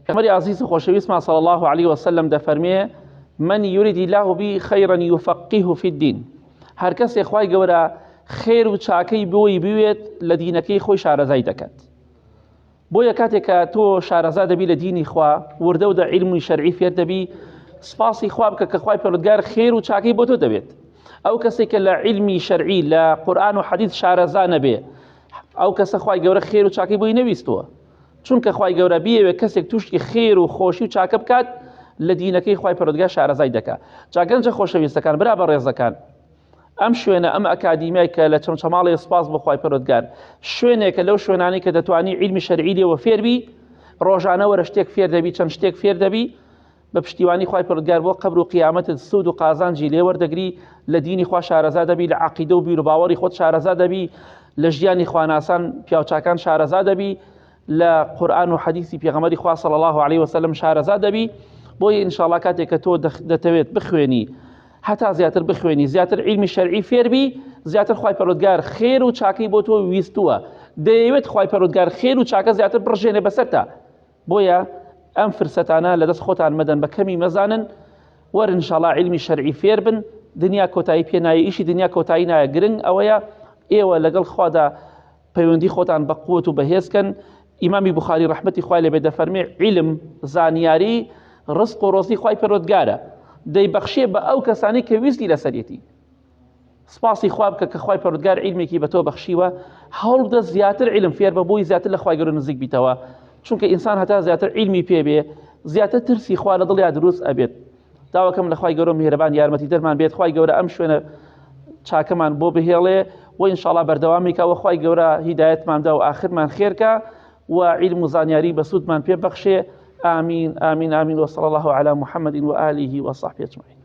پێغەمبەری عزیز و خۆشەویستمان صلی الله عليه وسلم دەفەرمێ من يريد الله به خيرا يفقهه في الدين. هەر کەسێک خوای گەورە خێر و چاکەی بۆی بوێت لە دینەکەی خۆی شارەزای دەکات. بۆیە کاتێک کە تۆ شارەزا دەبی لە دینی خوا وردە و دە عیلمی شەرعی فێر دەبی، سپاسی خوا بکە کە خوای پەروەردگار خێر و چاکەی بۆ تۆ دەبێت. ئەو کەسێک کە لە عیلمی شەرعی لە قورئان و حەدیث شارەزا نەبێ، ئەو کەسە خوای گەورە خێر و چاکەی بۆی نەویستووە. چونکە خوای گەورە بیەوێت کەسێک توشتی خێر و خۆشی و چاکە بکات لە دینەکەی خوای پەروەردگار شارەزای دەکات. جا گەنجە خۆشەویستەکان، برا بەڕێزەکان، ئەم شوێنە ئەم ئەکادیمیای کە لە چەمچەماڵی سپاس بۆ خوای پەروەردگار شوێنێکە لەو شوێنانی کە دەتوانی عیلمی شەرعی لێوە فێر بی، ڕۆژانە وەرە شتێک فێر دەبی، چەند شتێک فێر دەبی، بە پشتیوانی خوای پەروەردگار بۆ قەبر و قیامەتت سود و قازانجی لێ وەردەگری، لە دینی خوا شارەزا دەبی، لە عەقیدە و بیر و باوەڕی خۆت شارەزا دەبی، لە ژیانی خواناسان پیاوچاکان شارەزا دەبی، لە قورئان و حەدیثی پێغەمبەری خوا صلی الله عليه وسلم شارەزا دەبی. بۆیە ئینشاءالله کاتێک کە تۆ دەتەوێت بخوێنی، هەتا زیاتر بخوێنی، زیاتر عیلمی شەرعی فێر بی، زیاتر خوای پەروەردگار خێر و چاکەی بۆ تۆ ویستووە. دەیەوێت خوای پەروەردگار خێر و چاکە زیاتر بڕژێنێ بەسەرتا. بۆیە ئەم فرسەتانە لەدەست خۆتان مەدەن، بە کەمی مەزانن، وەرن ئینشاءالله عیلمی شەرعی فێر بن، دنیا کۆتایی پێ نایە، ئیشی دنیا کۆتایی نایە. گرنگ ئەوەیە ئێوە لەگەڵ خوادا پەیوەندی خۆتان بە قووەت و بەهێزکەن. ئیمامی بوخاری ڕەحمەتی خوای لێبێ دەفەرمێ عیلم، زانیاری، ڕزق و ڕۆزی خوای پەروەردگارە، دەیبەخشێ بە ئەو کەسانی کە ویستی لەسەرێتی. سپاسی خوا بکە کە خوای پەروەردگار عیلمێکی بە تۆ بەخشیوە، هەوڵ بدە زیاتر عیلم فێر بە، بۆی زیاتر لە خوای گەورە نزیک بیتەوە. چونکە ئینسان هەتا زیاتر عیلمی پێبێ، زیاتر ترسی خوا لە دڵیا دروست ئەبێت. داواکەم لە خوای گەورە میهرەبان یارمەتی دەرمان بێت، خوای گەورە ئەم شوێنە چاکەمان بۆ بهێڵێ و ئینشاءالله بەردەوامی کە خوای گەورە هیدایەتماندا و ئاخرمان خێرکە و عیلم و زانیاری بەسوودمان پێ بەخشێ. آمين آمين آمين وصلى الله على محمد وآله وصحبه أجمعين.